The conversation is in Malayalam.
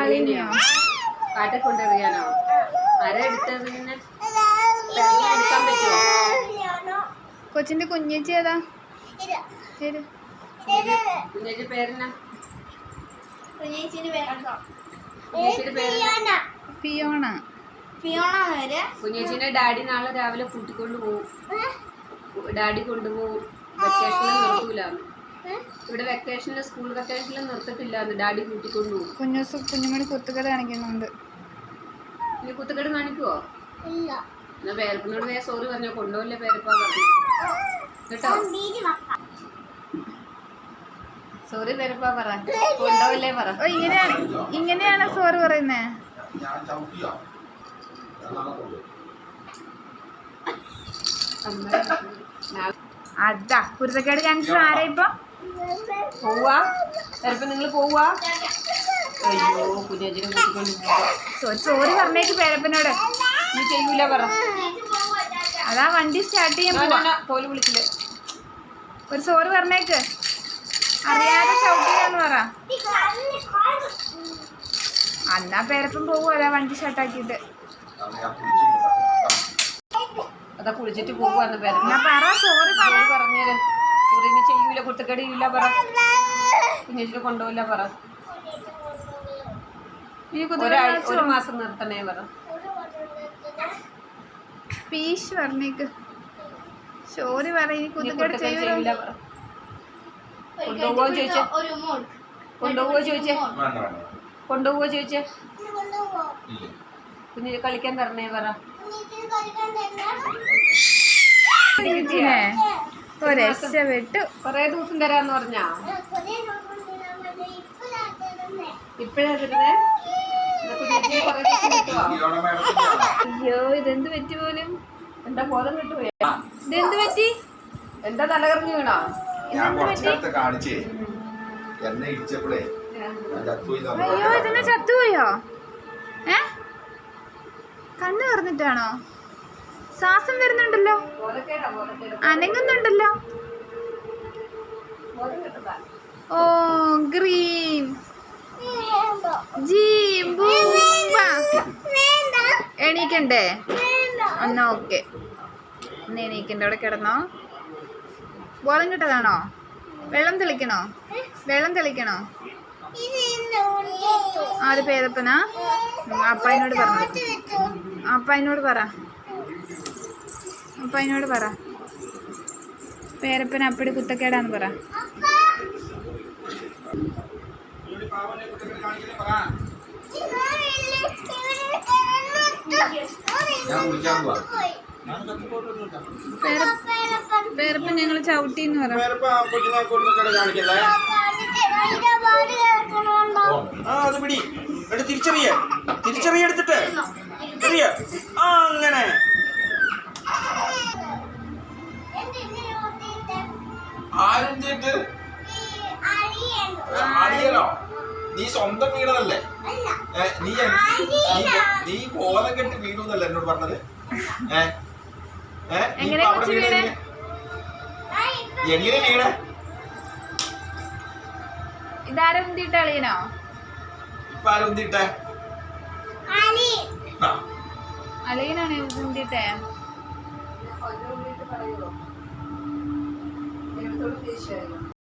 അളിയനെയോ? കാട്ടിൽ കൊണ്ടെറിയാനോ? ആരാ എടുത്തത്? എടുക്കാൻ പറ്റുമോ? കൊച്ചിന്റെ കുഞ്ഞേച്ചി ഏതാ? കുഞ്ഞേച്ചി പേരെന്നാ? കുഞ്ഞേച്ചിന്റെ പേരെന്തോ? കുഞ്ഞേച്ചിയുടെ പേര് ഫിയോണ. കുഞ്ഞേച്ചിന്റെ ഡാഡി നാളെ രാവിലെ കൂട്ടിക്കൊണ്ട് പോകും. ഡാഡി കൊണ്ടുപോകും. വെക്കേഷനിൽ നിർത്തൂല. ഇവിടെ വെക്കേഷനിൽ സ്കൂൾ വെക്കേഷനിൽ നിർത്തത്തില്ല. ഡാഡി കൂട്ടിക്കൊണ്ട് പോകും. കുഞ്ഞുമണി കുത്തുകട കാണിക്കുന്നുണ്ട്. ഇനി കുത്തുകെട്ട് കാണിക്കുവോ? എന്നാ പേരപ്പനോട് സോറി പറഞ്ഞോ. കൊണ്ടുപോകില്ല പേരപ്പ പറഞ്ഞു കേട്ടോ. സോറി പേരപ്പ പറ. കൊണ്ടുപോകില്ലേ പറ. ഇങ്ങനെയാണ് സോറി പറയുന്നേ. അതാ കുരുത്തക്കേട് കാണിച്ചത് ആരാ ഇപ്പൊ? പോവാ പേരപ്പ? നിങ്ങൾ പോവാ? അയ്യോ കുഞ്ഞേച്ചിനെ കൂട്ടിക്കൊണ്ട് പോവാ. സോറി പറഞ്ഞേക്ക് പേരപ്പനോട്. നീ ചെയ്യൂല പറ. അതാ വണ്ടി സ്റ്റാർട്ട് ചെയ്യാൻ പോവാ. തോല് വിളിക്കില്ല. ഒരു സോറി പറഞ്ഞേക്ക്. അറിയാതെ ചവിട്ടിയാന്ന് പറ. അന്നാ പേരപ്പം പോവും. അതാ വണ്ടി സ്റ്റാർട്ടാക്കിട്ട്. അതാ കുളിച്ചിട്ട് പോവാന്ന് പേരപ്പ. പറ സോറി പറഞ്ഞേരെ. സോറി നീ ചെയ്യൂല. കുത്തക്കടി ഇല്ല പറ. കുഞ്ഞേച്ചിനെ കൊണ്ടുപോയില്ല പറ. ഒരു മാസം നിർത്തണേ പറ. പീഷ് പറഞ്ഞേക്ക്. സോറി പറ. ഇനി കുത്തക്കേട് ചെയ്യൂല. കൊണ്ടുപോവോ ചോദിച്ചേ? കൊണ്ടുപോവോ ചോദിച്ചേ? കൊണ്ടുപോവോ ചോദിച്ചേ? കുഞ്ഞിന് കളിക്കാൻ തരണേ പറ. രക്ഷപ്പെട്ടു. കൊറേ ദിവസം തരാന്ന് പറഞ്ഞാ ഇപ്പഴാ തരുന്നേ? അയ്യോ ഇതെന്ത് പറ്റി പോലും? എന്താ ബോധം കിട്ടുപോയ? ഇതെന്ത് പറ്റി? എന്താ തലകറിഞ്ഞു വീണോ? അയ്യോ ഇതിനെ ചത്തുപോയോ? കണ്ണു തുറന്നിട്ടാണോ? ശ്വാസം വരുന്നുണ്ടല്ലോ. അനങ്ങുന്നുണ്ടല്ലോ. ഓ ഗ്രീൻ എണീക്കണ്ടേ? എന്നാ ഓക്കെ. ഒന്ന് എണീക്കണ്ടേ? അവിടെ കിടന്നോ? ബോധം കിട്ടതാണോ? വെള്ളം തെളിക്കണോ? വെള്ളം തെളിക്കണോ? ആര് പേരപ്പനാ? അപ്പായിനോട് പറഞ്ഞു. അപ്പായിനോട് പറ. അപ്പായിനോട് പറ. പേരപ്പന അപ്പടി കുത്തക്കേടാന്ന് പറ. പേരപ്പൻ ഞങ്ങൾ ചവിട്ടിന്ന് പറ. തിരിച്ചറിയെടുത്തിട്ട് അങ്ങനെ അളിയനോ? നീ സ്വന്തം വീണതല്ലേ? നീ ബോധം കെട്ട് വീണുന്നല്ലേ എന്നോട് പറഞ്ഞത്? എങ്ങനെ വീണേ? ഇതാരും ഉന്തിട്ട അളിയനോ? ഇപ്പൊ ആരും ഉന്തിട്ടെ? അളിയനാണ് ഉന്തിട്ടെ. പറയുമോ? ദൈവത്തോട് ദേഷ്യമായിരുന്നു.